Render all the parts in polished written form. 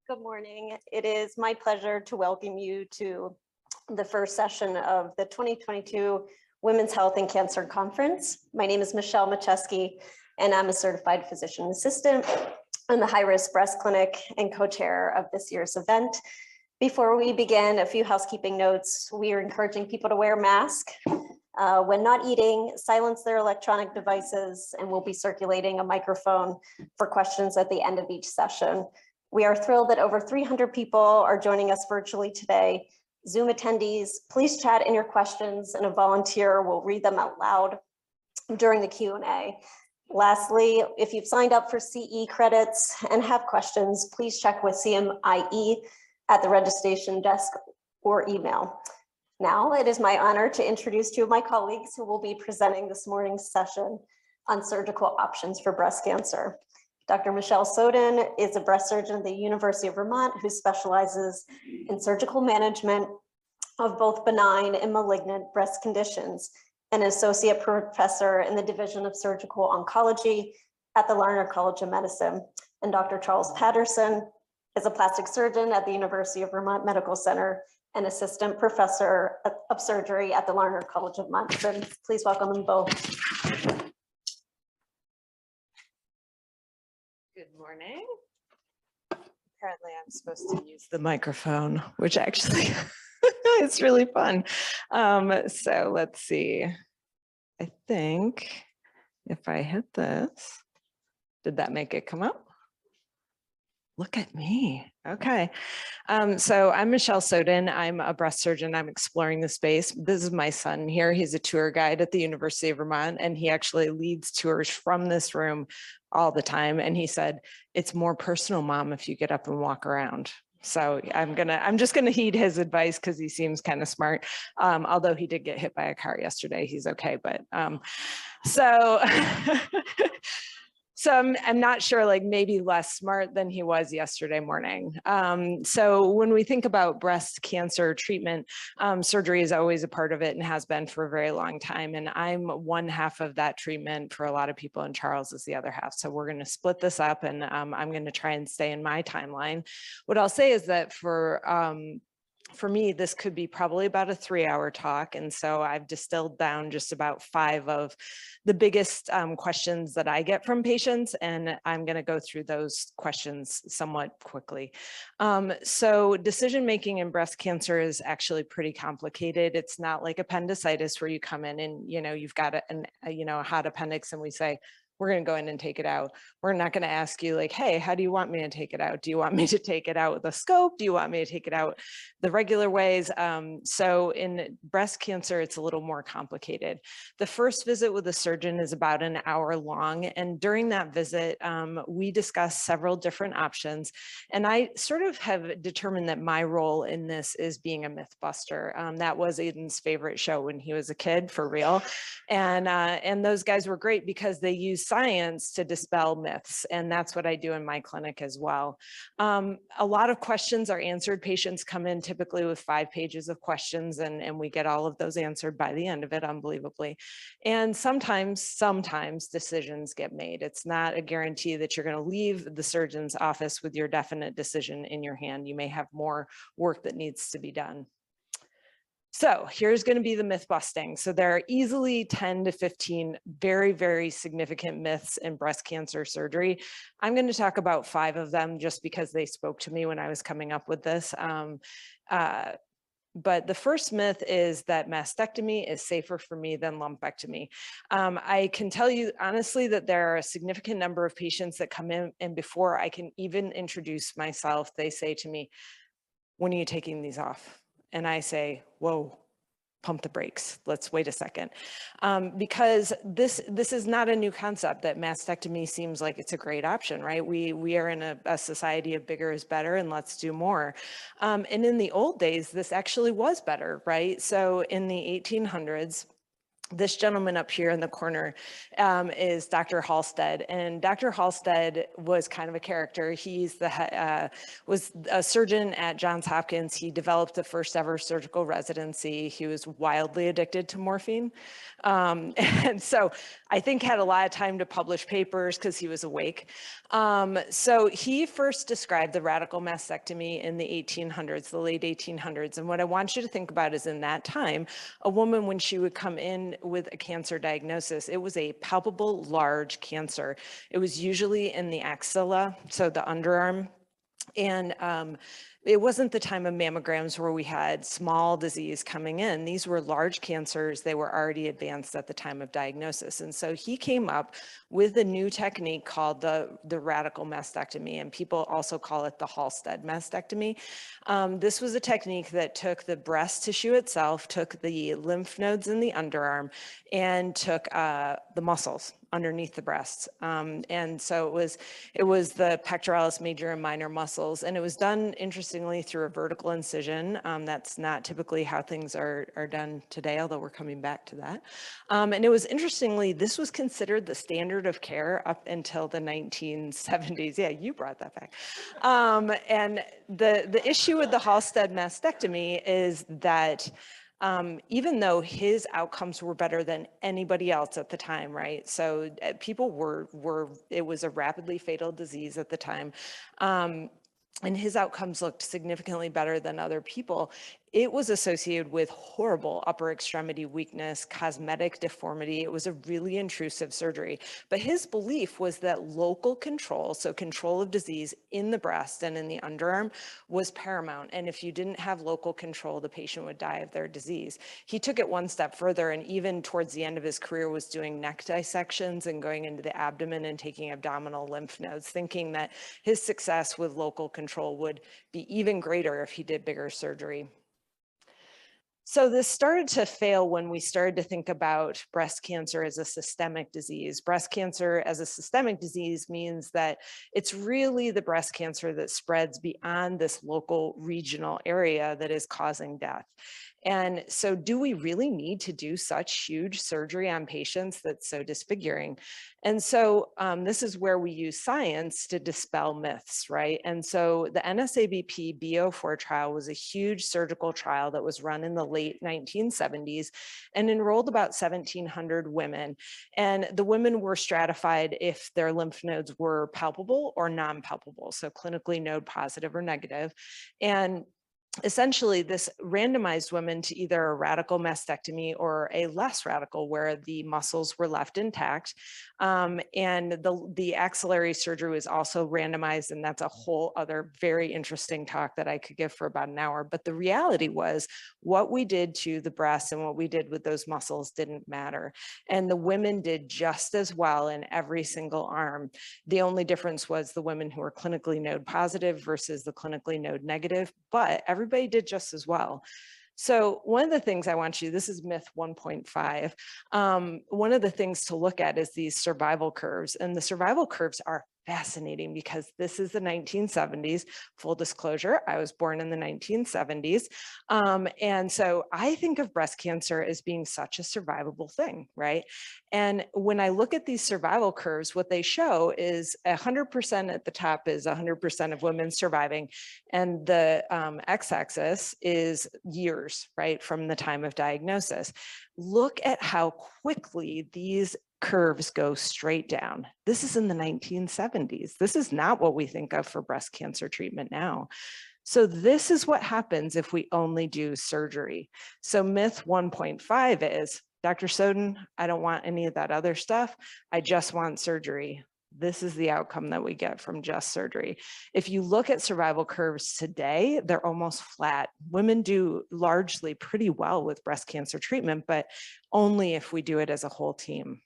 Good morning. It is my pleasure to welcome you to the first session of the 2022 Women's Health and Cancer Conference. My name is Michelle Macheski, and I'm a certified physician assistant in the high-risk breast clinic and co-chair of this year's event. Before we begin, a few housekeeping notes. We are encouraging people to wear a mask. When not eating, silence their electronic devices, and we'll be circulating a microphone for questions at the end of each session. We are thrilled that over 300 people are joining us virtually today. Zoom attendees, please chat in your questions and a volunteer will read them out loud during the Q&A. Lastly, if you've signed up for CE credits and have questions, please check with CMIE at the registration desk or email. Now, it is my honor to introduce two of my colleagues who will be presenting this morning's session on surgical options for breast cancer. Dr. Michelle Sowden is a breast surgeon at the University of Vermont who specializes in surgical management of both benign and malignant breast conditions, and an associate professor in the Division of Surgical Oncology at the Larner College of Medicine. And Dr. Charles Patterson is a plastic surgeon at the University of Vermont Medical Center and assistant professor of surgery at the Larner College of Medicine. Please welcome them both. Good morning. Apparently I'm supposed to use the microphone, which actually it's really fun. So let's see. I think if I hit this, did that make it come up? Look at me. Okay. So I'm Michelle Sowden. I'm a breast surgeon. I'm exploring the space. This is my son here. He's a tour guide at the University of Vermont, and he actually leads tours from this room all the time. And he said, it's more personal, Mom, if you get up and walk around. So I'm just gonna heed his advice because he seems kind of smart. Although he did get hit by a car yesterday, he's okay. But So I'm not sure, like maybe less smart than he was yesterday morning. So when we think about breast cancer treatment, surgery is always a part of it and has been for a very long time. And I'm one half of that treatment for a lot of people, and Charles is the other half. So we're going to split this up, and I'm going to try and stay in my timeline. What I'll say is that for me, this could be probably about a 3-hour talk. And so I've distilled down just about 5 of the biggest questions that I get from patients. And I'm going to go through those questions somewhat quickly. So decision-making in breast cancer is actually pretty complicated. It's not like appendicitis where you come in and, you've got a hot appendix and we say, we're going to go in and take it out. We're not going to ask you like, hey, how do you want me to take it out? Do you want me to take it out with a scope? Do you want me to take it out the regular ways? So in breast cancer, it's a little more complicated. The first visit with a surgeon is about an hour long. And during that visit, we discuss several different options. And I sort of have determined that my role in this is being a myth buster. That was Aiden's favorite show when he was a kid, for real. And those guys were great because they used science to dispel myths. And that's what I do in my clinic as well. A lot of questions are answered. Patients come in typically with 5 pages of questions, and we get all of those answered by the end of it, unbelievably. And sometimes decisions get made. It's not a guarantee that you're going to leave the surgeon's office with your definite decision in your hand. You may have more work that needs to be done. So here's going to be the myth busting. So there are easily 10 to 15 very, very significant myths in breast cancer surgery. I'm going to talk about 5 of them just because they spoke to me when I was coming up with this. But the first myth is that mastectomy is safer for me than lumpectomy. I can tell you honestly that there are a significant number of patients that come in, and before I can even introduce myself, they say to me, when are you taking these off? And I say, whoa, pump the brakes. Let's wait a second. Because this is not a new concept that mastectomy seems like it's a great option, right? We are in a society of bigger is better and let's do more. And in the old days, this actually was better, right? So in the 1800s, This gentleman up here in the corner is Dr. Halstead, and Dr. Halstead was kind of a character. He's was a surgeon at Johns Hopkins. He developed the first ever surgical residency. He was wildly addicted to morphine, and so I think had a lot of time to publish papers because he was awake. So he first described the radical mastectomy in the 1800s, the late 1800s, and what I want you to think about is in that time, a woman, when she would come in with a cancer diagnosis, it was a palpable large cancer. It was usually in the axilla, so the underarm. And it wasn't the time of mammograms where we had small disease coming in. These were large cancers. They were already advanced at the time of diagnosis. And so he came up with a new technique called the radical mastectomy, and people also call it the Halstead mastectomy. This was a technique that took the breast tissue itself, took the lymph nodes in the underarm, and took the muscles underneath the breasts. And so it was the pectoralis major and minor muscles, and it was done, interestingly, through a vertical incision. That's not typically how things are done today, although we're coming back to that. And it was, interestingly, this was considered the standard of care up until the 1970s. Yeah, you brought that back. And the issue with the Halstead mastectomy is that even though his outcomes were better than anybody else at the time, right? So people it was a rapidly fatal disease at the time. And his outcomes looked significantly better than other people. It was associated with horrible upper extremity weakness, cosmetic deformity. It was a really intrusive surgery. But his belief was that local control, so control of disease in the breast and in the underarm, was paramount. And if you didn't have local control, the patient would die of their disease. He took it one step further, and even towards the end of his career was doing neck dissections and going into the abdomen and taking abdominal lymph nodes, thinking that his success with local control would be even greater if he did bigger surgery. So this started to fail when we started to think about breast cancer as a systemic disease. Breast cancer as a systemic disease means that it's really the breast cancer that spreads beyond this local regional area that is causing death. And so do we really need to do such huge surgery on patients that's so disfiguring? And so this is where we use science to dispel myths, right? And so the Nsabp B04 trial was a huge surgical trial that was run in the late 1970s and enrolled about 1,700 women. And the women were stratified if their lymph nodes were palpable or non-palpable, so clinically node positive or negative. And essentially, this randomized women to either a radical mastectomy or a less radical, where the muscles were left intact. And the axillary surgery was also randomized, and that's a whole other very interesting talk that I could give for about an hour. But the reality was, what we did to the breast and what we did with those muscles didn't matter. And the women did just as well in every single arm. The only difference was the women who were clinically node positive versus the clinically node negative, but everybody did just as well. So one of the things I want you, this is myth 1.5. One of the things to look at is these survival curves, and the survival curves are fascinating because this is the 1970s. Full disclosure, I was born in the 1970s. And so I think of breast cancer as being such a survivable thing, right? And when I look at these survival curves, what they show is 100% at the top is 100% of women surviving. And the x-axis is years, right, from the time of diagnosis. Look at how quickly these curves go straight down. This is in the 1970s. This is not what we think of for breast cancer treatment now. So this is what happens if we only do surgery. So myth 1.5 is, Dr. Sowden, I don't want any of that other stuff. I just want surgery. This is the outcome that we get from just surgery. If you look at survival curves today, they're almost flat. Women do largely pretty well with breast cancer treatment, but only if we do it as a whole team.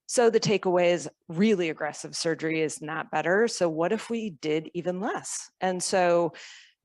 So the takeaway is really aggressive surgery is not better. So what if we did even less? And so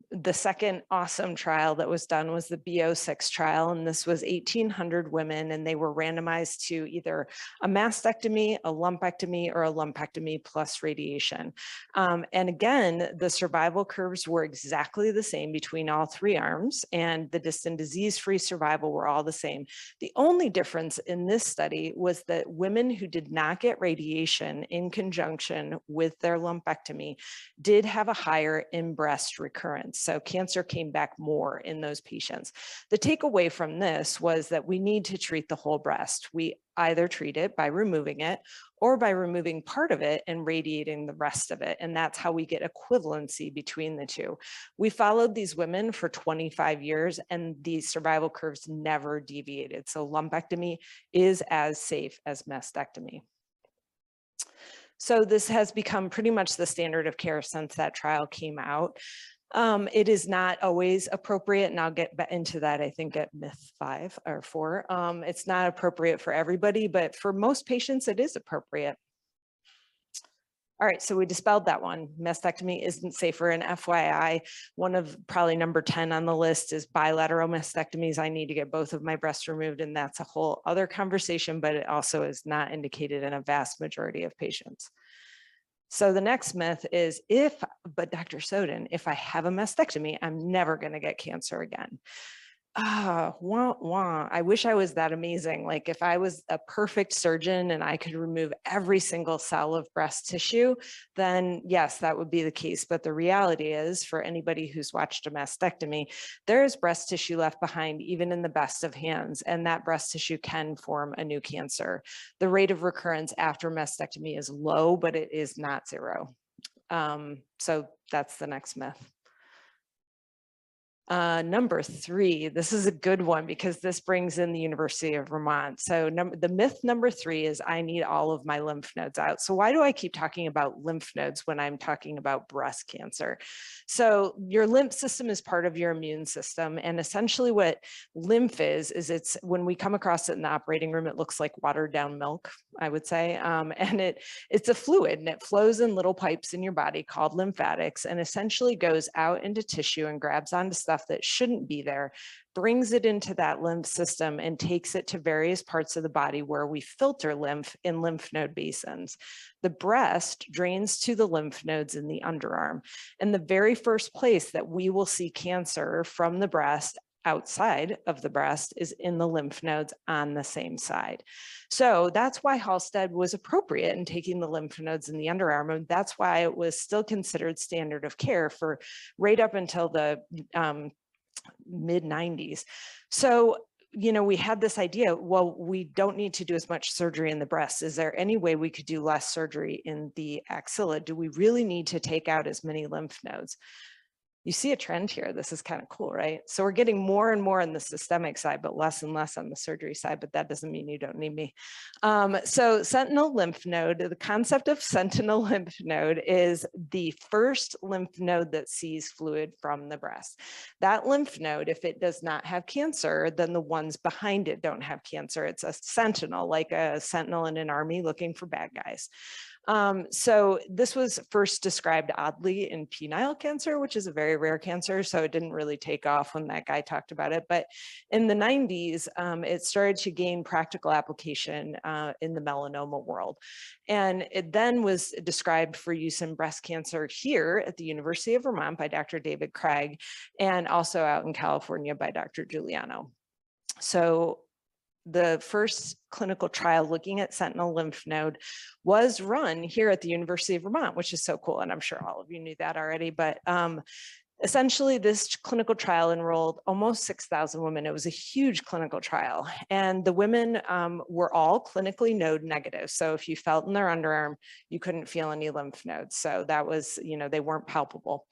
The second awesome trial that was done was the Bo6 trial, and this was 1,800 women, and they were randomized to either a mastectomy, a lumpectomy, or a lumpectomy plus radiation. And again, the survival curves were exactly the same between all three arms, and the distant disease-free survival were all the same. The only difference in this study was that women who did not get radiation in conjunction with their lumpectomy did have a higher in-breast recurrence. So cancer came back more in those patients. The takeaway from this was that we need to treat the whole breast. We either treat it by removing it or by removing part of it and radiating the rest of it. And that's how we get equivalency between the two. We followed these women for 25 years and these survival curves never deviated. So lumpectomy is as safe as mastectomy. So this has become pretty much the standard of care since that trial came out. It is not always appropriate, and I'll get into that, I think, at myth 5 or 4. It's not appropriate for everybody, but for most patients, it is appropriate. All right, so we dispelled that one. Mastectomy isn't safer, and FYI, one of probably number 10 on the list is bilateral mastectomies. I need to get both of my breasts removed, and that's a whole other conversation, but it also is not indicated in a vast majority of patients. So the next myth is but Dr. Sowden, if I have a mastectomy, I'm never gonna get cancer again. I wish I was that amazing. Like if I was a perfect surgeon and I could remove every single cell of breast tissue, then yes, that would be the case. But the reality is, for anybody who's watched a mastectomy, there is breast tissue left behind, even in the best of hands, and that breast tissue can form a new cancer. The rate of recurrence after mastectomy is low, but it is not 0. So that's the next myth. Number 3, this is a good one because this brings in the University of Vermont. So the myth number 3 is I need all of my lymph nodes out. So why do I keep talking about lymph nodes when I'm talking about breast cancer? So your lymph system is part of your immune system. And essentially what lymph is it's when we come across it in the operating room, it looks like watered down milk, I would say. And it's a fluid and it flows in little pipes in your body called lymphatics and essentially goes out into tissue and grabs onto stuff that shouldn't be there, brings it into that lymph system and takes it to various parts of the body where we filter lymph in lymph node basins. The breast drains to the lymph nodes in the underarm. And the very first place that we will see cancer from the breast outside of the breast is in the lymph nodes on the same side. So that's why Halstead was appropriate in taking the lymph nodes in the underarm. And that's why it was still considered standard of care for right up until the mid 90s. So, you know, we had this idea, well, we don't need to do as much surgery in the breast. Is there any way we could do less surgery in the axilla? Do we really need to take out as many lymph nodes? You see a trend here. This is kind of cool, right? So we're getting more and more on the systemic side, but less and less on the surgery side, but that doesn't mean you don't need me. So sentinel lymph node, the concept of sentinel lymph node is the first lymph node that sees fluid from the breast. That lymph node, if it does not have cancer, then the ones behind it don't have cancer. It's a sentinel, like a sentinel in an army looking for bad guys. So this was first described oddly in penile cancer, which is a very rare cancer. So it didn't really take off when that guy talked about it. But in the 90s, it started to gain practical application in the melanoma world. And it then was described for use in breast cancer here at the University of Vermont by Dr. David Craig, and also out in California by Dr. Giuliano. So the first clinical trial looking at sentinel lymph node was run here at the University of Vermont, which is so cool. And I'm sure all of you knew that already, but essentially this clinical trial enrolled almost 6,000 women. It was a huge clinical trial and the women were all clinically node negative. So if you felt in their underarm, you couldn't feel any lymph nodes. So that was, you know, they weren't palpable.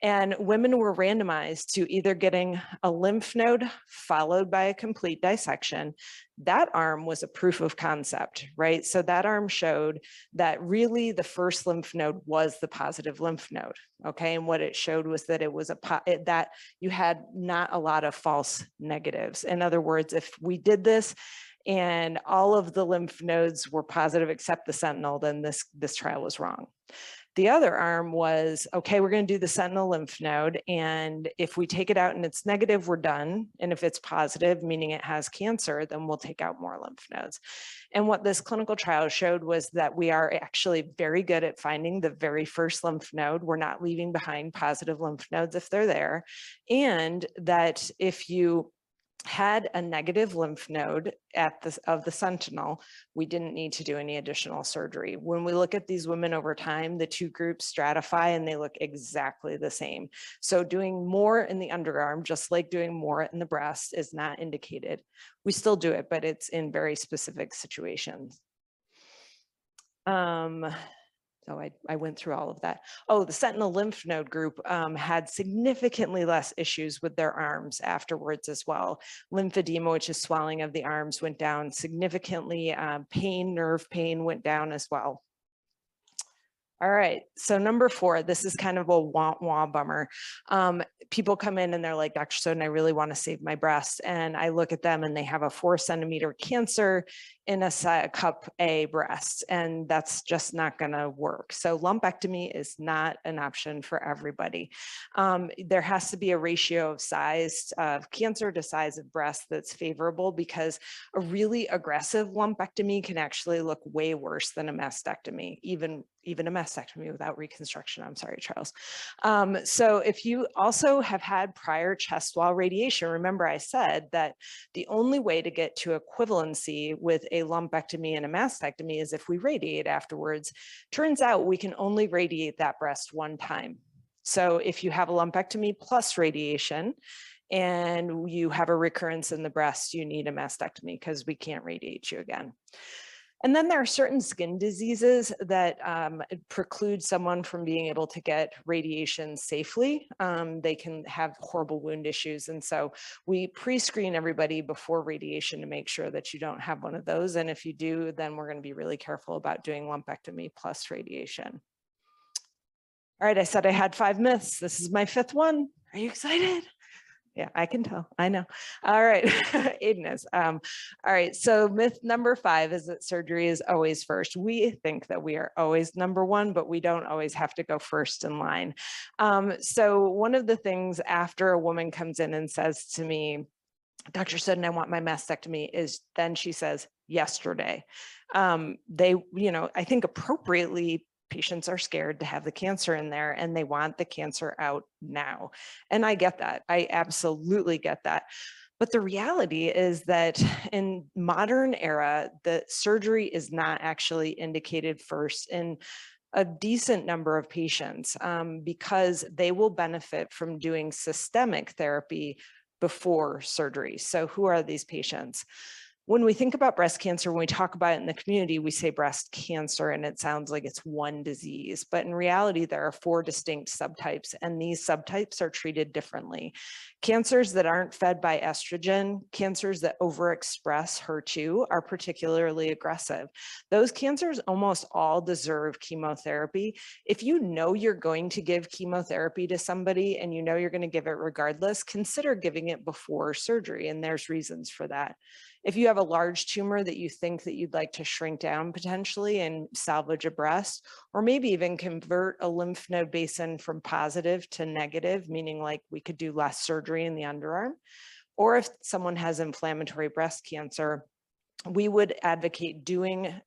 And women were randomized to either getting a lymph node followed by a complete dissection. That arm was a proof of concept, right? So that arm showed that really the first lymph node was the positive lymph node, okay? And what it showed was that it was that you had not a lot of false negatives. In other words, if we did this and all of the lymph nodes were positive except the sentinel, then this trial was wrong. The other arm was, okay, we're going to do the Sentinel lymph node. And if we take it out and it's negative, we're done. And if it's positive, meaning it has cancer, then we'll take out more lymph nodes. And what this clinical trial showed was that we are actually very good at finding the very first lymph node. We're not leaving behind positive lymph nodes if they're there. And that if you had a negative lymph node of the Sentinel, we didn't need to do any additional surgery. When we look at these women over time, the two groups stratify and they look exactly the same. So doing more in the underarm, just like doing more in the breast, is not indicated. We still do it, but it's in very specific situations. So I went through all of that. Oh, the Sentinel lymph node group had significantly less issues with their arms afterwards as well. Lymphedema, which is swelling of the arms, went down significantly. Nerve pain went down as well. All right, so number 4, this is kind of a wah-wah bummer. People come in and they're like, Dr. Sowden, I really want to save my breast. And I look at them and they have a 4-centimeter cancer in a cup A breast, and that's just not going to work. So lumpectomy is not an option for everybody. There has to be a ratio of size of cancer to size of breast that's favorable, because a really aggressive lumpectomy can actually look way worse than a mastectomy, even a mastectomy without reconstruction. I'm sorry, Charles. So if you also have had prior chest wall radiation, remember I said that the only way to get to equivalency with a lumpectomy and a mastectomy is if we radiate afterwards. Turns out we can only radiate that breast one time. So if you have a lumpectomy plus radiation and you have a recurrence in the breast, you need a mastectomy because we can't radiate you again. And then there are certain skin diseases that preclude someone from being able to get radiation safely. They can have horrible wound issues. And so we pre-screen everybody before radiation to make sure that you don't have one of those. And if you do, then we're going to be really careful about doing lumpectomy plus radiation. All right, I said I had 5 myths. This is my 5th one. Are you excited? Yeah, I can tell. I know. All right, Aiden is. All right, so myth number 5 is that surgery is always first. We think that we are always number 1, but we don't always have to go first in line. So one of the things after a woman comes in and says to me, Dr. Sowden, I want my mastectomy, is then she says, yesterday. I think appropriately, patients are scared to have the cancer in there and they want the cancer out now. And I get that. I absolutely get that. But the reality is that in modern era, the surgery is not actually indicated first in a decent number of patients because they will benefit from doing systemic therapy before surgery. So who are these patients? When we think about breast cancer, when we talk about it in the community, we say breast cancer and it sounds like it's one disease, but in reality, there are 4 distinct subtypes and these subtypes are treated differently. Cancers that aren't fed by estrogen, cancers that overexpress HER2 are particularly aggressive. Those cancers almost all deserve chemotherapy. If you know you're going to give chemotherapy to somebody and you know you're going to give it regardless, consider giving it before surgery, and there's reasons for that. If you have a large tumor that you think that you'd like to shrink down potentially and salvage a breast, or maybe even convert a lymph node basin from positive to negative, meaning like we could do less surgery in the underarm, or if someone has inflammatory breast cancer, we would advocate doing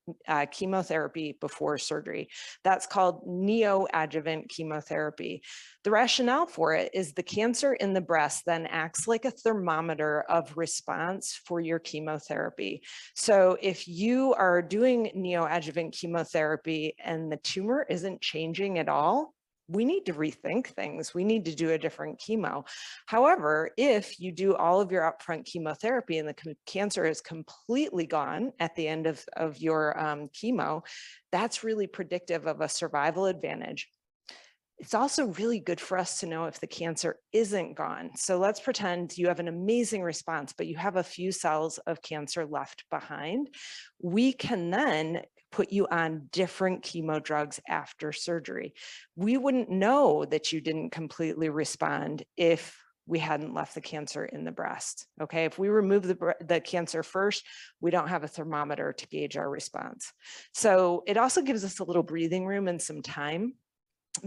chemotherapy before surgery. That's called neoadjuvant chemotherapy. The rationale for it is the cancer in the breast then acts like a thermometer of response for your chemotherapy. So if you are doing neoadjuvant chemotherapy and the tumor isn't changing at all, we need to rethink things. We need to do a different chemo. However, if you do all of your upfront chemotherapy and the cancer is completely gone at the end of your chemo, that's really predictive of a survival advantage. It's also really good for us to know if the cancer isn't gone. So let's pretend you have an amazing response, but you have a few cells of cancer left behind. We can then put you on different chemo drugs after surgery. We wouldn't know that you didn't completely respond if we hadn't left the cancer in the breast. Okay, if we remove the cancer first, we don't have a thermometer to gauge our response. So it also gives us a little breathing room and some time.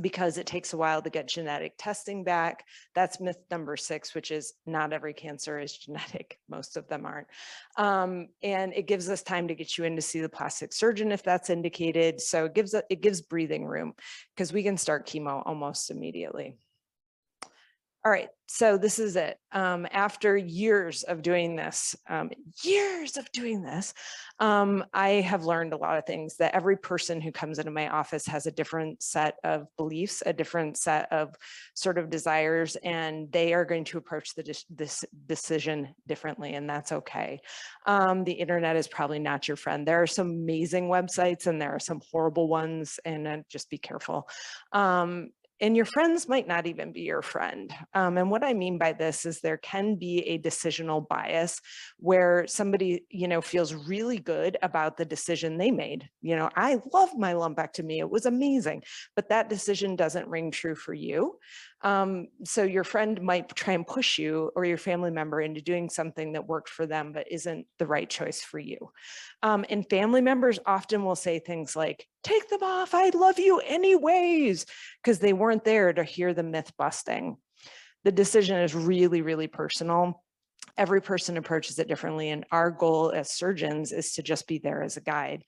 because it takes a while to get genetic testing back. That's myth number 6, which is not every cancer is genetic. Most of them aren't. And it gives us time to get you in to see the plastic surgeon if that's indicated. So it gives breathing room because we can start chemo almost immediately. All right, so this is it. After years of doing this, I have learned a lot of things, that every person who comes into my office has a different set of beliefs, a different set of sort of desires, and they are going to approach this decision differently, and that's okay. The internet is probably not your friend. There are some amazing websites and there are some horrible ones, and just be careful. And your friends might not even be your friend. And what I mean by this is there can be a decisional bias where somebody, feels really good about the decision they made. I love my lumpectomy, it was amazing, but that decision doesn't ring true for you. So your friend might try and push you or your family member into doing something that worked for them, but isn't the right choice for you. And family members often will say things like, take them off, I love you anyways, because they weren't there to hear the myth busting. The decision is really, really personal. Every person approaches it differently, and our goal as surgeons is to just be there as a guide.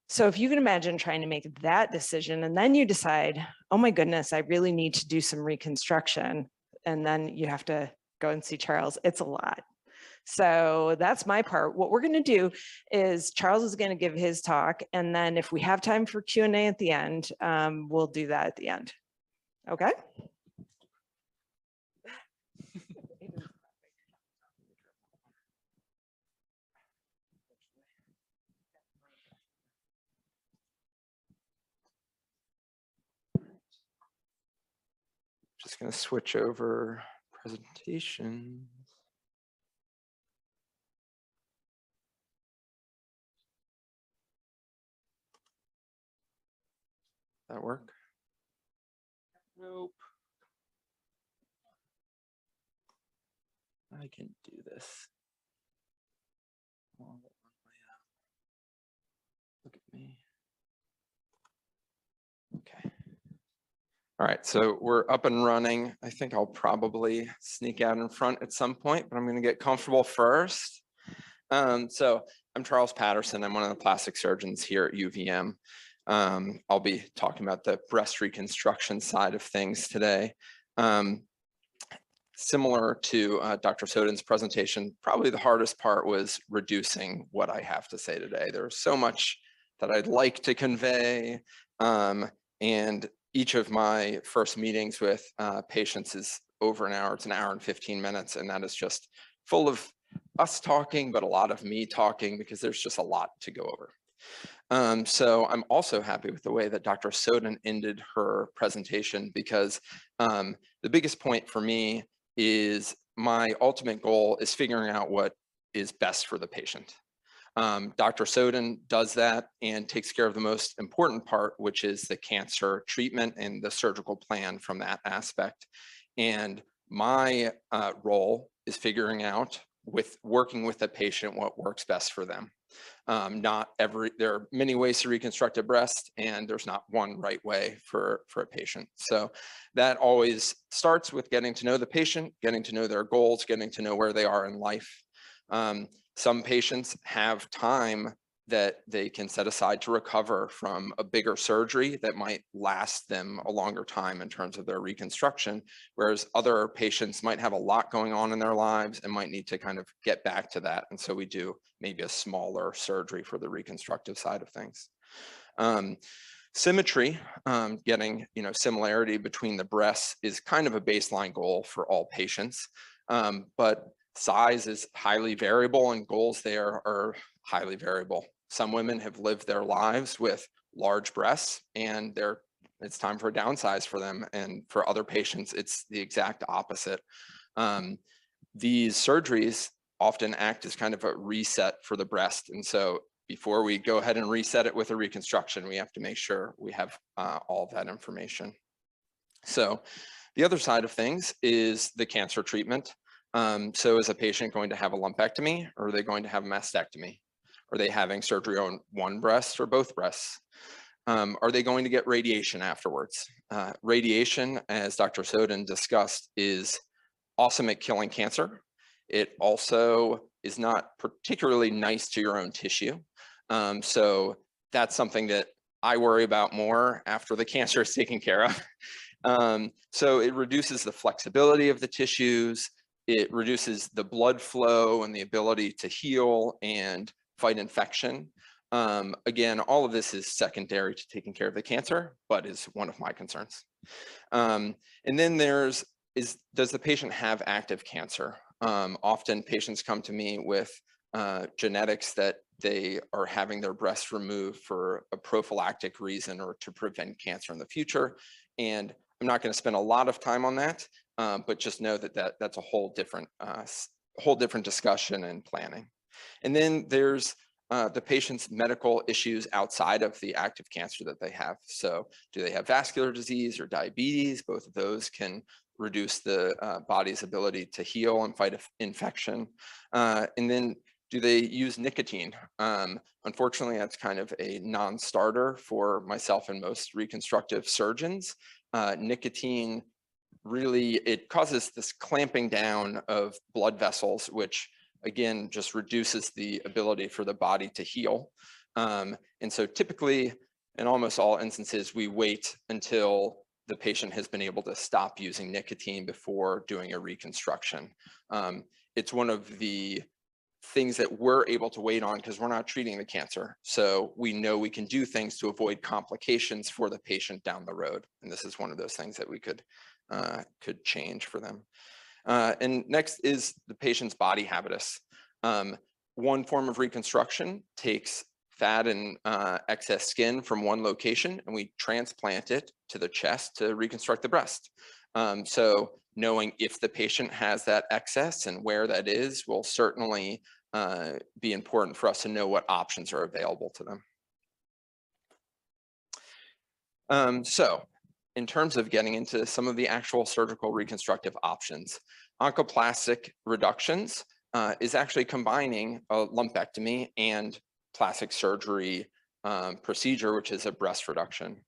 So if you can imagine trying to make that decision and then you decide, oh my goodness, I really need to do some reconstruction, and then you have to go and see Charles, it's a lot. So that's my part. What we're going to do is Charles is going to give his talk, and then if we have time for Q&A at the end, we'll do that at the end. Okay? Just going to switch over presentation. That work? Nope. I can do this. Look at me. Okay. All right, so we're up and running. I think I'll probably sneak out in front at some point, but I'm going to get comfortable first. So I'm Charles Patterson. I'm one of the plastic surgeons here at UVM. I'll be talking about the breast reconstruction side of things today. Similar to Dr. Sowden's presentation, probably the hardest part was reducing what I have to say today. There's so much that I'd like to convey, and each of my first meetings with patients is over an hour. It's an hour and 15 minutes, and that is just full of us talking, but a lot of me talking because there's just a lot to go over. So I'm also happy with the way that Dr. Sowden ended her presentation, because the biggest point for me is my ultimate goal is figuring out what is best for the patient. Dr. Sowden does that and takes care of the most important part, which is the cancer treatment and the surgical plan from that aspect. And my role is figuring out, working with the patient, what works best for them. There are many ways to reconstruct a breast, and there's not one right way for a patient. So that always starts with getting to know the patient, getting to know their goals, getting to know where they are in life. Some patients have time that they can set aside to recover from a bigger surgery that might last them a longer time in terms of their reconstruction, whereas other patients might have a lot going on in their lives and might need to kind of get back to that. And so we do maybe a smaller surgery for the reconstructive side of things. Symmetry, getting similarity between the breasts is kind of a baseline goal for all patients, but size is highly variable and goals there are highly variable. Some women have lived their lives with large breasts and it's time for a downsize for them. And for other patients, it's the exact opposite. These surgeries often act as kind of a reset for the breast. And so before we go ahead and reset it with a reconstruction, we have to make sure we have all of that information. So the other side of things is the cancer treatment. So is a patient going to have a lumpectomy, or are they going to have a mastectomy? Are they having surgery on one breast or both breasts? Are they going to get radiation afterwards? Radiation, as Dr. Sowden discussed, is awesome at killing cancer. It also is not particularly nice to your own tissue. So that's something that I worry about more after the cancer is taken care of. So it reduces the flexibility of the tissues. It reduces the blood flow and the ability to heal and fight infection. Again, all of this is secondary to taking care of the cancer, but is one of my concerns. And then does the patient have active cancer? Often patients come to me with genetics that they are having their breasts removed for a prophylactic reason or to prevent cancer in the future. And I'm not going to spend a lot of time on that, but just know that, that's a whole different discussion and planning. And then there's the patient's medical issues outside of the active cancer that they have. So do they have vascular disease or diabetes? Both of those can reduce the body's ability to heal and fight infection. And then do they use nicotine? Unfortunately, that's kind of a non-starter for myself and most reconstructive surgeons. Nicotine really, it causes this clamping down of blood vessels, which again, just reduces the ability for the body to heal. And so typically, in almost all instances, we wait until the patient has been able to stop using nicotine before doing a reconstruction. It's one of the things that we're able to wait on because we're not treating the cancer. So we know we can do things to avoid complications for the patient down the road. And this is one of those things that we could change for them. And next is the patient's body habitus. One form of reconstruction takes fat and excess skin from one location and we transplant it to the chest to reconstruct the breast. So knowing if the patient has that excess and where that is will certainly be important for us to know what options are available to them. So in terms of getting into some of the actual surgical reconstructive options, oncoplastic reductions is actually combining a lumpectomy and plastic surgery procedure, which is a breast reduction.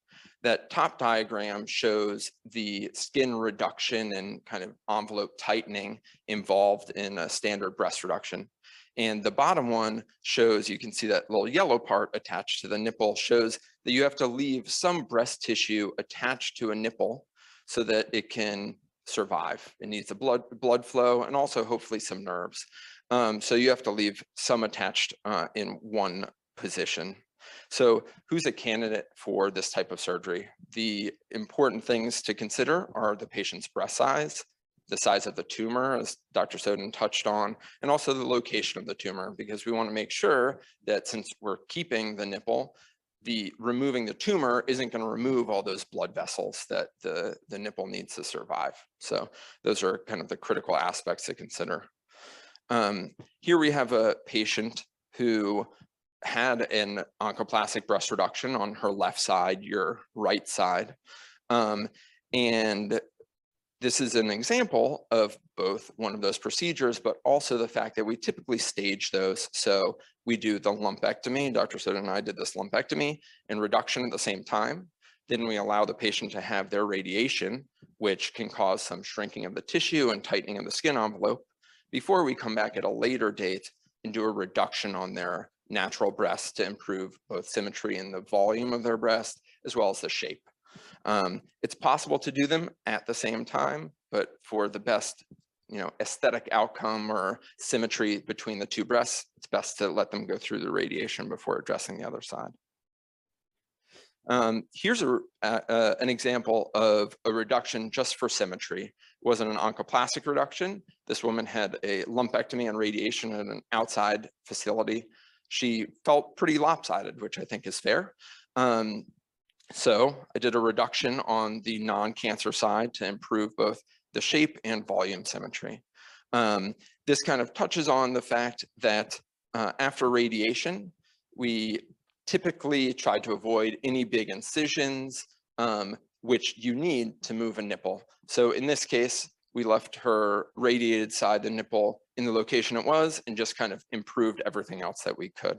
That top diagram shows the skin reduction and kind of envelope tightening involved in a standard breast reduction. And the bottom one shows, you can see that little yellow part attached to the nipple shows that you have to leave some breast tissue attached to a nipple so that it can survive. It needs the blood flow and also hopefully some nerves. So you have to leave some attached in one position. So who's a candidate for this type of surgery? The important things to consider are the patient's breast size, the size of the tumor, as Dr. Sowden touched on, and also the location of the tumor, because we want to make sure that since we're keeping the nipple, removing the tumor isn't going to remove all those blood vessels that the nipple needs to survive. So those are kind of the critical aspects to consider. Here we have a patient who had an oncoplastic breast reduction on her left side, your right side. And this is an example of both one of those procedures, but also the fact that we typically stage those. So we do the lumpectomy. Dr. Sowden and I did this lumpectomy and reduction at the same time. Then we allow the patient to have their radiation, which can cause some shrinking of the tissue and tightening of the skin envelope, before we come back at a later date and do a reduction on their natural breast to improve both symmetry and the volume of their breast, as well as the shape. It's possible to do them at the same time, but for the best, aesthetic outcome or symmetry between the two breasts, it's best to let them go through the radiation before addressing the other side. Here's an example of a reduction just for symmetry. It wasn't an oncoplastic reduction. This woman had a lumpectomy and radiation at an outside facility. She felt pretty lopsided, which I think is fair. So I did a reduction on the non-cancer side to improve both the shape and volume symmetry. This kind of touches on the fact that after radiation, we typically try to avoid any big incisions, which you need to move a nipple. So in this case, we left her radiated side, the nipple, in the location it was, and just kind of improved everything else that we could.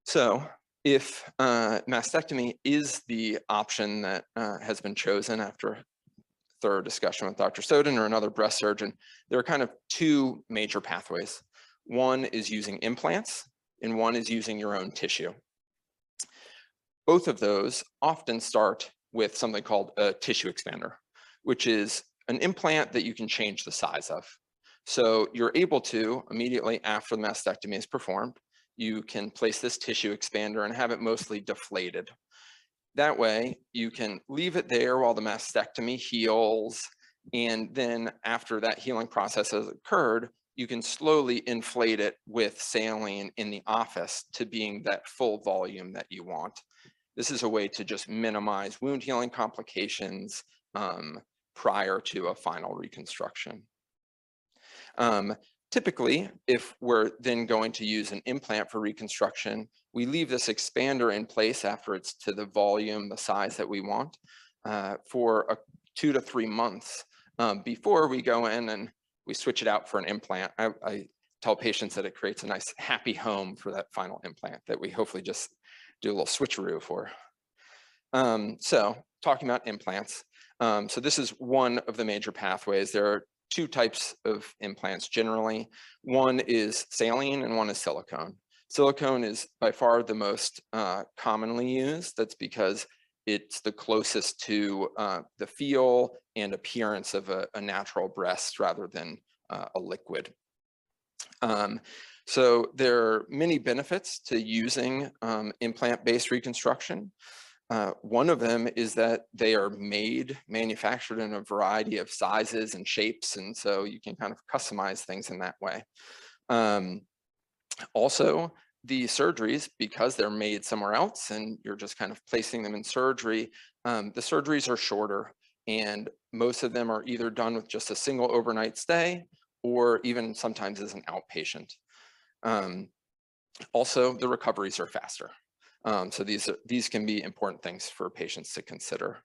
So If mastectomy is the option that has been chosen after thorough discussion with Dr. Sowden or another breast surgeon, there are kind of two major pathways. One is using implants, and one is using your own tissue. Both of those often start with something called a tissue expander, which is an implant that you can change the size of. So you're able to, immediately after the mastectomy is performed, you can place this tissue expander and have it mostly deflated. That way, you can leave it there while the mastectomy heals, and then after that healing process has occurred, you can slowly inflate it with saline in the office to being that full volume that you want. This is a way to just minimize wound healing complications prior to a final reconstruction. Typically, if we're then going to use an implant for reconstruction, we leave this expander in place after it's to the volume, the size that we want, for 2 to 3 months before we go in and we switch it out for an implant. I tell patients that it creates a nice happy home for that final implant that we hopefully just do a little switcheroo for. So talking about implants, so this is one of the major pathways. There are 2 types of implants generally. One is saline and one is silicone. Silicone is by far the most commonly used. That's because it's the closest to the feel and appearance of a natural breast rather than a liquid. So there are many benefits to using implant-based reconstruction. One of them is that they are manufactured in a variety of sizes and shapes, and so you can kind of customize things in that way. Also, the surgeries, because they're made somewhere else and you're just kind of placing them in surgery, the surgeries are shorter, and most of them are either done with just a single overnight stay or even sometimes as an outpatient. Also, the recoveries are faster. So these can be important things for patients to consider.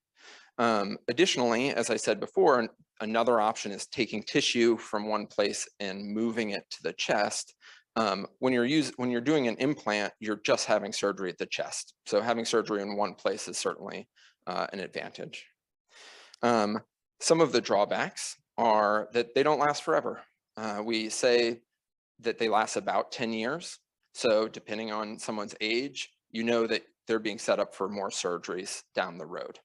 Additionally, as I said before, another option is taking tissue from one place and moving it to the chest. When you're doing an implant, you're just having surgery at the chest. So having surgery in one place is certainly an advantage. Some of the drawbacks are that they don't last forever. We say that they last about 10 years. So depending on someone's age, you know that they're being set up for more surgeries down the road.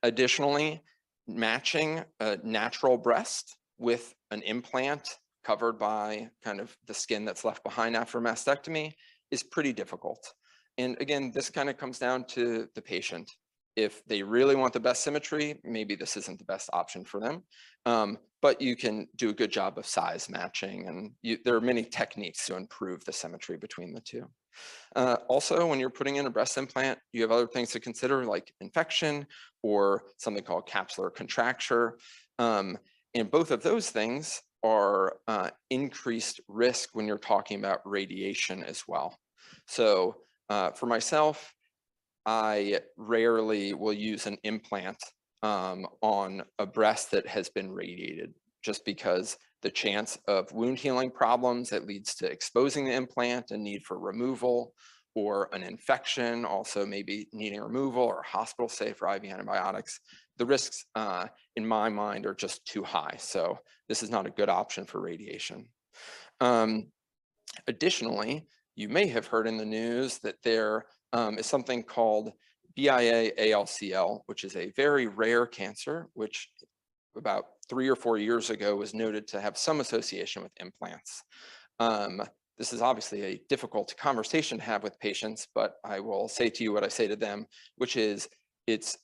Additionally, matching a natural breast with an implant covered by kind of the skin that's left behind after mastectomy is pretty difficult. And again, this kind of comes down to the patient. If they really want the best symmetry, maybe this isn't the best option for them. But you can do a good job of size matching, and there are many techniques to improve the symmetry between the two. Also, when you're putting in a breast implant, you have other things to consider like infection or something called capsular contracture. And both of those things are increased risk when you're talking about radiation as well. So for myself, I rarely will use an implant on a breast that has been radiated, just because the chance of wound healing problems that leads to exposing the implant and need for removal, or an infection, also maybe needing removal, or hospital stay for IV antibiotics, the risks in my mind are just too high. So this is not a good option for radiation. Additionally, you may have heard in the news that there is something called Bia Alcl, which is a very rare cancer, which about 3 or 4 years ago was noted to have some association with implants. This is obviously a difficult conversation to have with patients, but I will say to you what I say to them, which is it's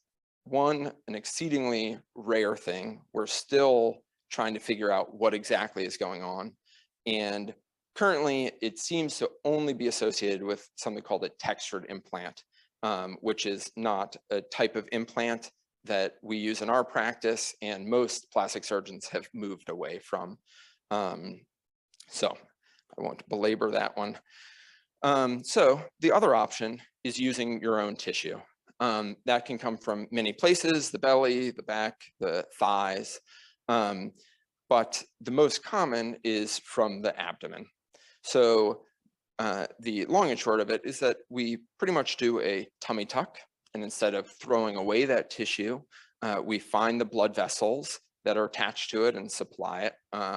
an exceedingly rare thing. We're still trying to figure out what exactly is going on. And currently, it seems to only be associated with something called a textured implant, which is not a type of implant that we use in our practice, and most plastic surgeons have moved away from. So I won't belabor that one. So the other option is using your own tissue. That can come from many places: the belly, the back, the thighs. But the most common is from the abdomen. So the long and short of it is that we pretty much do a tummy tuck, and instead of throwing away that tissue, we find the blood vessels that are attached to it and supply it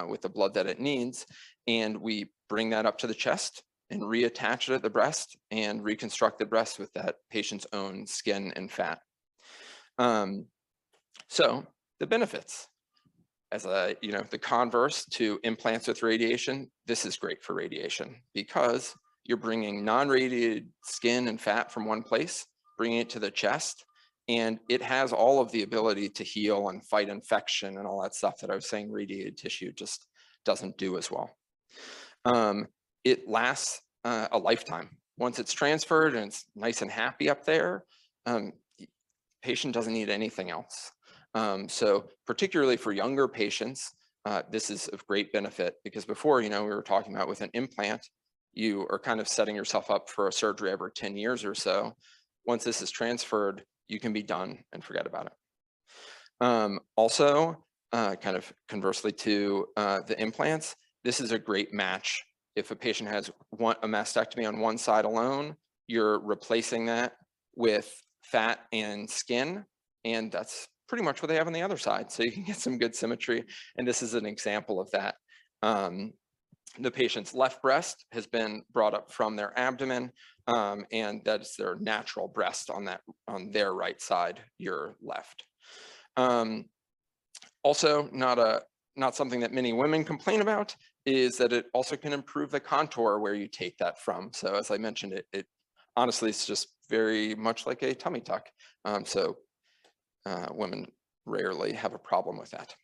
with the blood that it needs, and we bring that up to the chest and reattach it at the breast and reconstruct the breast with that patient's own skin and fat. So the benefits, as a, the converse to implants with radiation, this is great for radiation because you're bringing non-radiated skin and fat from one place, bringing it to the chest, and it has all of the ability to heal and fight infection and all that stuff that I was saying radiated tissue just doesn't do as well. It lasts a lifetime. Once it's transferred and it's nice and happy up there, patient doesn't need anything else. So particularly for younger patients, this is of great benefit because before, we were talking about with an implant, you are kind of setting yourself up for a surgery every 10 years or so. Once this is transferred, you can be done and forget about it. Also, kind of conversely to the implants, this is a great match. If a patient has a mastectomy on one side alone, you're replacing that with fat and skin, and that's pretty much what they have on the other side. So you can get some good symmetry, and this is an example of that. The patient's left breast has been brought up from their abdomen, and that's their natural breast on their right side, your left. Also, not something that many women complain about is that it also can improve the contour where you take that from. So as I mentioned, it honestly it's just very much like a tummy tuck. Women rarely have a problem with that.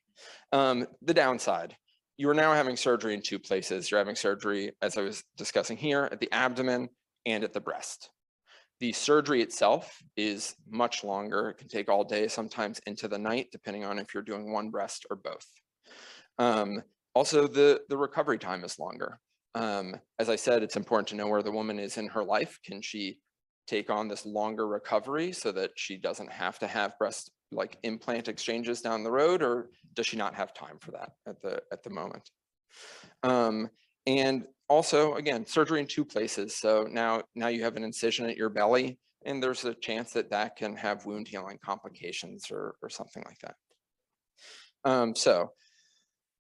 The downside, you are now having surgery in two places. You're having surgery, as I was discussing here, at the abdomen and at the breast. The surgery itself is much longer. It can take all day, sometimes into the night, depending on if you're doing one breast or both. Also, the recovery time is longer. As I said, it's important to know where the woman is in her life. Can she take on this longer recovery so that she doesn't have to have breast implant exchanges down the road, or does she not have time for that at the moment? And also, again, surgery in two places. So now you have an incision at your belly, and there's a chance that can have wound healing complications or something like that. So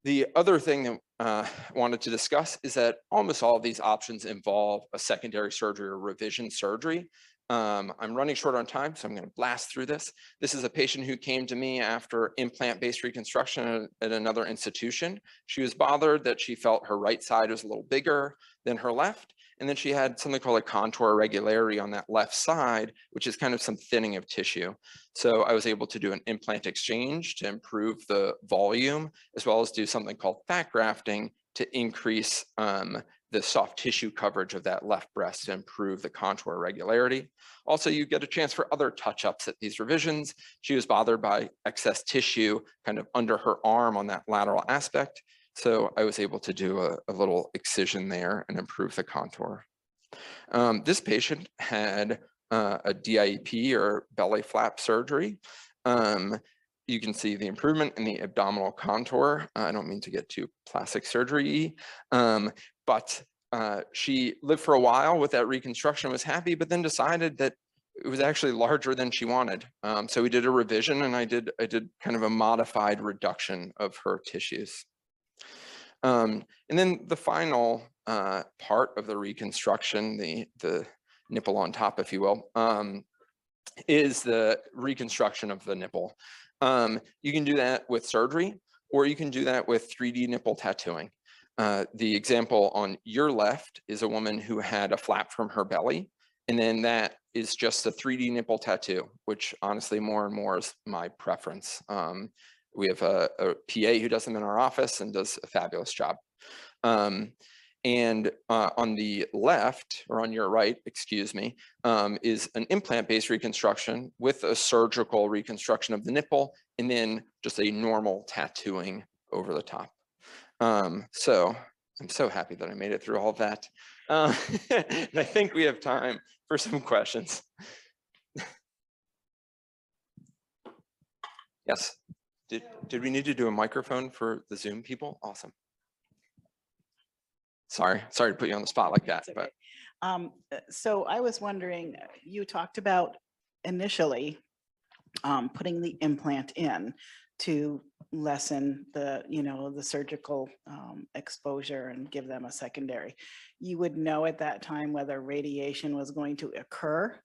the other thing that I wanted to discuss is that almost all of these options involve a secondary surgery or revision surgery. I'm running short on time, so I'm going to blast through this. This is a patient who came to me after implant-based reconstruction at another institution. She was bothered that she felt her right side was a little bigger than her left, and then she had something called a contour irregularity on that left side, which is kind of some thinning of tissue. So I was able to do an implant exchange to improve the volume, as well as do something called fat grafting to increase the soft tissue coverage of that left breast to improve the contour irregularity. Also, you get a chance for other touch-ups at these revisions. She was bothered by excess tissue kind of under her arm on that lateral aspect. So I was able to do a little excision there and improve the contour. This patient had a DIEP or belly flap surgery. You can see the improvement in the abdominal contour. I don't mean to get too plastic surgery, but she lived for a while with that reconstruction, was happy, but then decided that it was actually larger than she wanted. So we did a revision, and I did kind of a modified reduction of her tissues. And then the final part of the reconstruction, the nipple on top, if you will, is the reconstruction of the nipple. You can do that with surgery, or you can do that with 3D nipple tattooing. The example on your left is a woman who had a flap from her belly, and then that is just a 3D nipple tattoo, which honestly more and more is my preference. We have a PA who does them in our office and does a fabulous job. And on the left, or on your right, excuse me, is an implant-based reconstruction with a surgical reconstruction of the nipple, and then just a normal tattooing over the top. So I'm so happy that I made it through all of that. And I think we have time for some questions. Yes. Did we need to do a microphone for the Zoom people? Awesome. Sorry to put you on the spot like that, That's but okay. So I was wondering, you talked about initially putting the implant in to lessen the, the surgical exposure and give them a secondary. You would know at that time whether radiation was going to occur,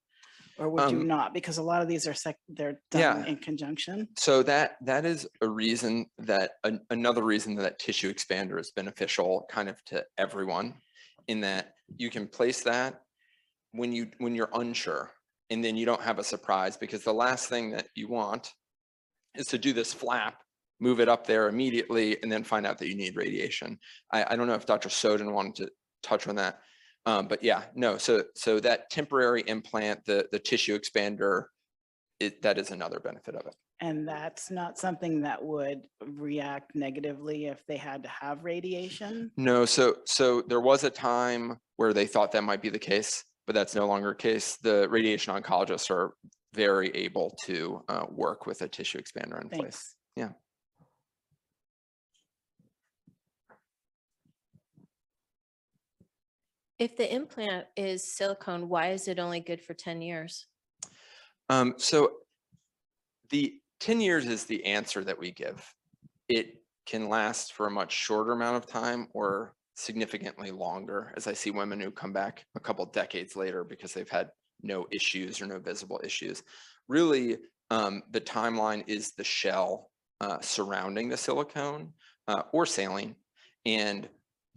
or would you not? Because a lot of these are they're done Yeah. in conjunction. so that is a reason that another reason that tissue expander is beneficial kind of to everyone, in that you can place that when you're unsure, and then you don't have a surprise, because the last thing that you want is to do this flap, move it up there immediately, and then find out that you need radiation. I don't know if Dr. Sowden wanted to touch on that, but yeah, no. So that temporary implant, the tissue expander, that is another benefit of it. And that's not something that would react negatively if they had to have radiation? No, so there was a time where they thought that might be the case, but that's no longer the case. The radiation oncologists are very able to work with a tissue expander in place. Thanks. Yeah. If the implant is silicone, why is it only good for 10 years? So the 10 years is the answer that we give. It can last for a much shorter amount of time or significantly longer, as I see women who come back a couple decades later because they've had no issues or no visible issues. Really, the timeline is the shell surrounding the silicone or saline, and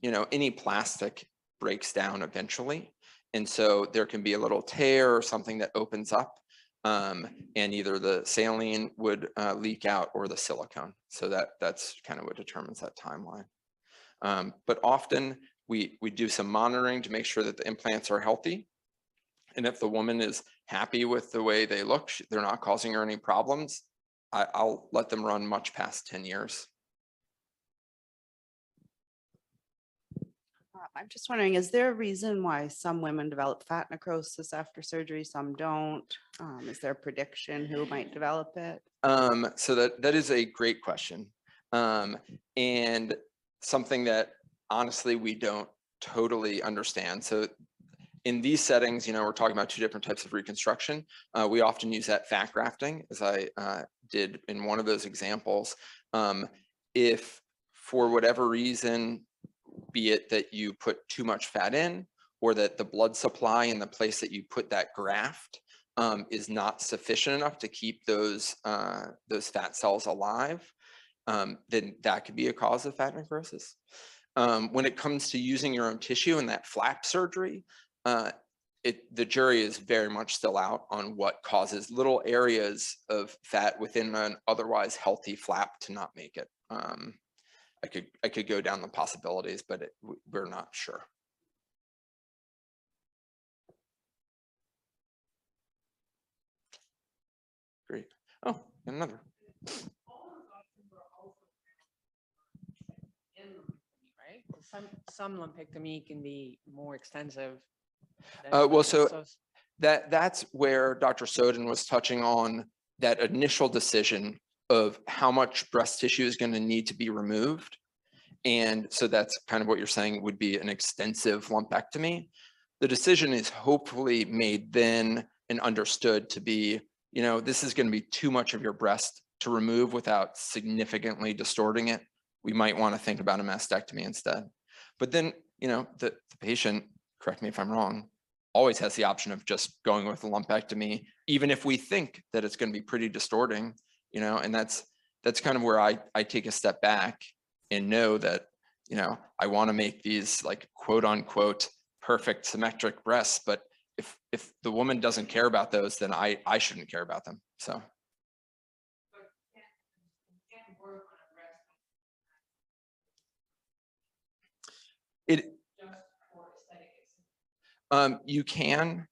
any plastic breaks down eventually, and so there can be a little tear or something that opens up, and either the saline would leak out or the silicone. So that's kind of what determines that timeline. But often we do some monitoring to make sure that the implants are healthy. And if the woman is happy with the way they look, they're not causing her any problems, I'll let them run much past 10 years. I'm just wondering, is there a reason why some women develop fat necrosis after surgery, some don't? Is there a prediction who might develop it? So that is a great question. And something that honestly we don't totally understand. So in these settings, we're talking about two different types of reconstruction. We often use that fat grafting, as I did in one of those examples. If for whatever reason, be it that you put too much fat in, or that the blood supply in the place that you put that graft is not sufficient enough to keep those fat cells alive, then that could be a cause of fat necrosis. When it comes to using your own tissue in that flap surgery, the jury is very much still out on what causes little areas of fat within an otherwise healthy flap to not make it. I could go down the possibilities, but we're not sure. Great. Oh, another. Right? Some lumpectomy can be more extensive. Well, so that's where Dr. Sowden was touching on that initial decision of how much breast tissue is going to need to be removed. And so that's kind of what you're saying would be an extensive lumpectomy. The decision is hopefully made then and understood to be, this is going to be too much of your breast to remove without significantly distorting it. We might want to think about a mastectomy instead. But then, the patient, correct me if I'm wrong, always has the option of just going with a lumpectomy, even if we think that it's going to be pretty distorting, and that's kind of where I take a step back and know that, I want to make these like quote unquote perfect symmetric breasts, but if the woman doesn't care about those, then I shouldn't care about them. So. You can.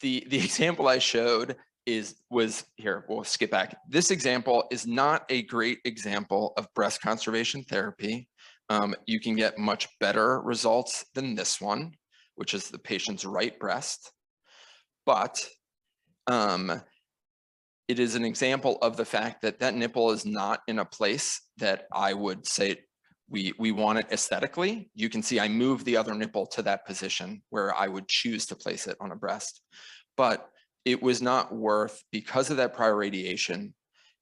The example I showed was here. We'll skip back. This example is not a great example of breast conservation therapy. You can get much better results than this one, which is the patient's right breast. But it is an example of the fact that that nipple is not in a place that I would say We want it aesthetically. You can see I move the other nipple to that position where I would choose to place it on a breast. But it was not worth, because of that prior radiation,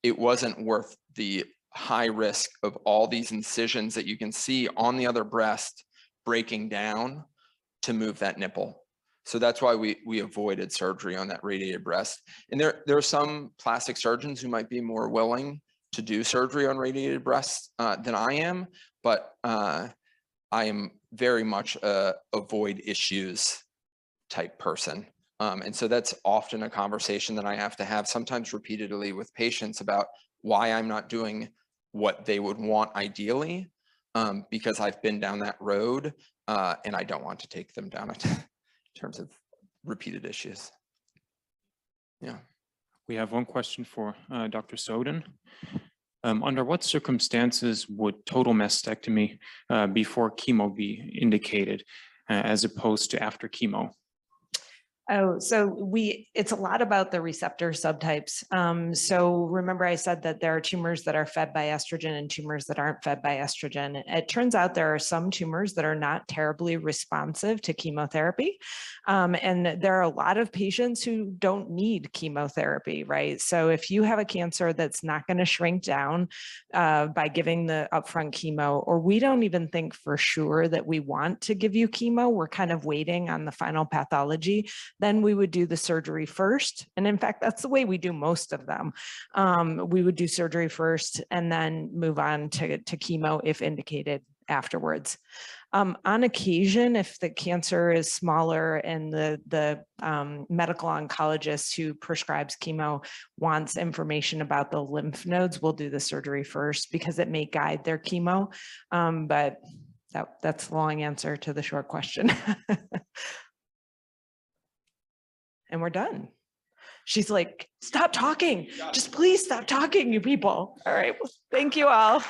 it wasn't worth the high risk of all these incisions that you can see on the other breast breaking down to move that nipple. So that's why we avoided surgery on that radiated breast. And there are some plastic surgeons who might be more willing to do surgery on radiated breasts than I am, but I am very much a avoid issues type person. And so that's often a conversation that I have to have sometimes repeatedly with patients about why I'm not doing what they would want ideally, because I've been down that road and I don't want to take them down it in terms of repeated issues. Yeah. We have one question for Dr. Sowden. Under what circumstances would total mastectomy before chemo be indicated as opposed to after chemo? Oh, so it's a lot about the receptor subtypes. So remember I said that there are tumors that are fed by estrogen and tumors that aren't fed by estrogen. It turns out there are some tumors that are not terribly responsive to chemotherapy. And there are a lot of patients who don't need chemotherapy, right? So if you have a cancer that's not going to shrink down by giving the upfront chemo, or we don't even think for sure that we want to give you chemo, we're kind of waiting on the final pathology, then we would do the surgery first. And in fact, that's the way we do most of them. We would do surgery first and then move on to chemo if indicated afterwards. On occasion, if the cancer is smaller and the medical oncologist who prescribes chemo wants information about the lymph nodes, we'll do the surgery first because it may guide their chemo. But that's the long answer to the short question. And we're done. She's like, stop talking. Just please stop talking, you people. All right. Well, thank you all.